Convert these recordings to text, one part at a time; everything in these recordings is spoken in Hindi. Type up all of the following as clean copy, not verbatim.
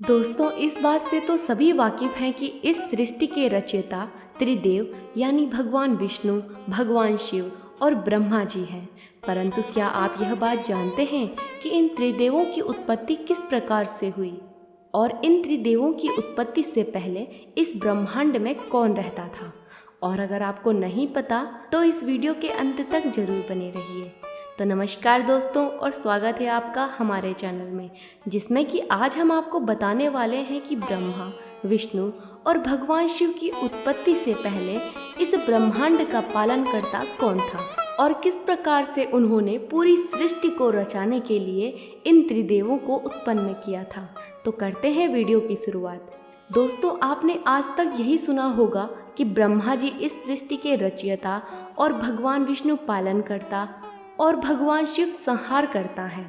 दोस्तों, इस बात से तो सभी वाकिफ हैं कि इस सृष्टि के रचयिता त्रिदेव यानी भगवान विष्णु, भगवान शिव और ब्रह्मा जी हैं। परंतु क्या आप यह बात जानते हैं कि इन त्रिदेवों की उत्पत्ति किस प्रकार से हुई और इन त्रिदेवों की उत्पत्ति से पहले इस ब्रह्मांड में कौन रहता था? और अगर आपको नहीं पता तो इस वीडियो के अंत तक जरूर बने रहिए। तो नमस्कार दोस्तों, और स्वागत है आपका हमारे चैनल में, जिसमें कि आज हम आपको बताने वाले हैं कि ब्रह्मा, विष्णु और भगवान शिव की उत्पत्ति से पहले इस ब्रह्मांड का पालनकर्ता कौन था और किस प्रकार से उन्होंने पूरी सृष्टि को रचाने के लिए इन त्रिदेवों को उत्पन्न किया था। तो करते हैं वीडियो की शुरुआत। दोस्तों, आपने आज तक यही सुना होगा कि ब्रह्मा जी इस सृष्टि के रचयिता और भगवान विष्णु पालनकर्ता और भगवान शिव संहार करता है।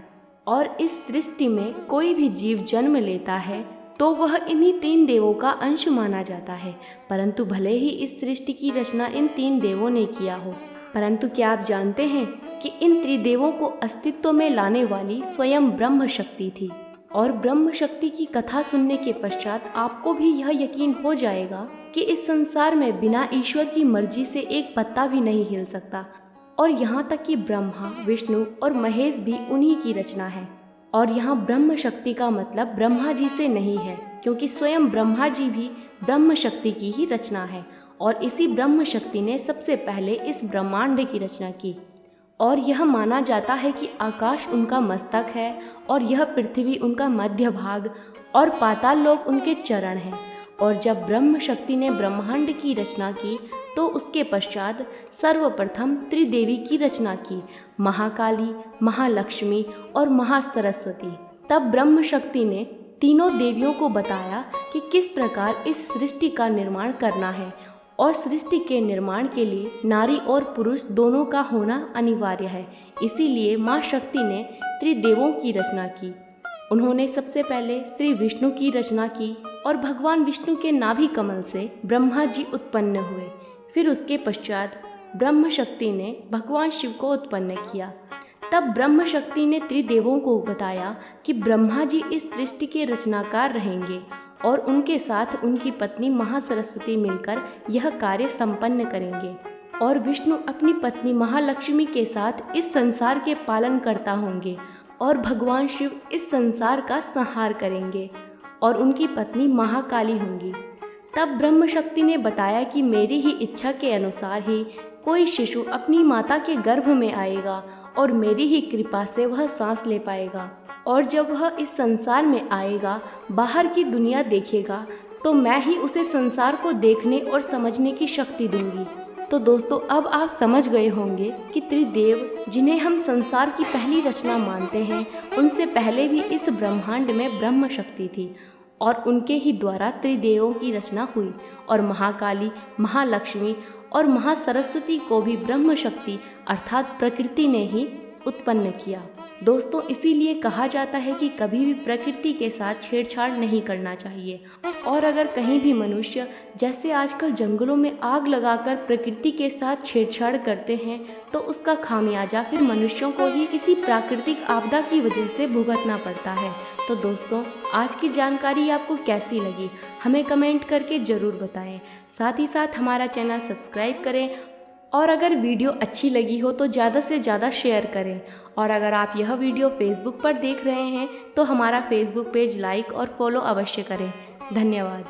और इस सृष्टि में कोई भी जीव जन्म लेता है तो वह इन्हीं तीन देवों का अंश माना जाता है। परंतु भले ही इस सृष्टि की रचना इन तीन देवों ने किया हो, परंतु क्या आप जानते हैं कि इन त्रिदेवों को अस्तित्व में लाने वाली स्वयं ब्रह्म शक्ति थी। और ब्रह्म शक्ति की कथा सुनने के पश्चात आपको भी यह यकीन हो जाएगा कि इस संसार में बिना ईश्वर की मर्जी से एक पत्ता भी नहीं हिल सकता। और यहाँ तक कि ब्रह्मा, विष्णु और महेश भी उन्हीं की रचना है। और यहाँ ब्रह्म शक्ति का मतलब ब्रह्मा जी से नहीं है, क्योंकि स्वयं ब्रह्मा जी भी ब्रह्म शक्ति की ही रचना है। और इसी ब्रह्म शक्ति ने सबसे पहले इस ब्रह्मांड की रचना की। और यह माना जाता है कि आकाश उनका मस्तक है और यह पृथ्वी उनका मध्य भाग और पाताल लोक उनके चरण हैं। और जब ब्रह्म शक्ति ने ब्रह्मांड की रचना की तो उसके पश्चात सर्वप्रथम त्रिदेवी की रचना की, महाकाली, महालक्ष्मी और महासरस्वती। तब ब्रह्म शक्ति ने तीनों देवियों को बताया कि किस प्रकार इस सृष्टि का निर्माण करना है। और सृष्टि के निर्माण के लिए नारी और पुरुष दोनों का होना अनिवार्य है। इसीलिए माँ शक्ति ने त्रिदेवों की रचना की। उन्होंने सबसे पहले श्री विष्णु की रचना की और भगवान विष्णु के नाभि कमल से ब्रह्मा जी उत्पन्न हुए। फिर उसके पश्चात ब्रह्म शक्ति ने भगवान शिव को उत्पन्न किया। तब ब्रह्म शक्ति ने त्रिदेवों को बताया कि ब्रह्मा जी इस सृष्टि के रचनाकार रहेंगे और उनके साथ उनकी पत्नी महासरस्वती मिलकर यह कार्य संपन्न करेंगे। और विष्णु अपनी पत्नी महालक्ष्मी के साथ इस संसार के पालन करता होंगे और भगवान शिव इस संसार का संहार करेंगे और उनकी पत्नी महाकाली होंगी। तब ब्रह्म शक्ति ने बताया कि मेरी ही इच्छा के अनुसार ही कोई शिशु अपनी माता के गर्भ में आएगा और मेरी ही कृपा से वह सांस ले पाएगा। और जब वह इस संसार में आएगा, बाहर की दुनिया देखेगा, तो मैं ही उसे संसार को देखने और समझने की शक्ति दूंगी। तो दोस्तों, अब आप समझ गए होंगे कि त्रिदेव, जिन्हें हम संसार की पहली रचना मानते हैं, उनसे पहले भी इस ब्रह्मांड में ब्रह्म शक्ति थी और उनके ही द्वारा त्रिदेवों की रचना हुई। और महाकाली, महालक्ष्मी और महासरस्वती को भी ब्रह्म शक्ति अर्थात प्रकृति ने ही उत्पन्न किया। दोस्तों, इसीलिए कहा जाता है कि कभी भी प्रकृति के साथ छेड़छाड़ नहीं करना चाहिए। और अगर कहीं भी मनुष्य, जैसे आजकल जंगलों में आग लगाकर प्रकृति के साथ छेड़छाड़ करते हैं, तो उसका खामियाजा फिर मनुष्यों को ही किसी प्राकृतिक आपदा की वजह से भुगतना पड़ता है। तो दोस्तों, आज की जानकारी आपको कैसी लगी हमें कमेंट करके ज़रूर बताएं। साथ ही साथ हमारा चैनल सब्सक्राइब करें और अगर वीडियो अच्छी लगी हो तो ज़्यादा से ज़्यादा शेयर करें। और अगर आप यह वीडियो फेसबुक पर देख रहे हैं तो हमारा फेसबुक पेज लाइक और फॉलो अवश्य करें। धन्यवाद।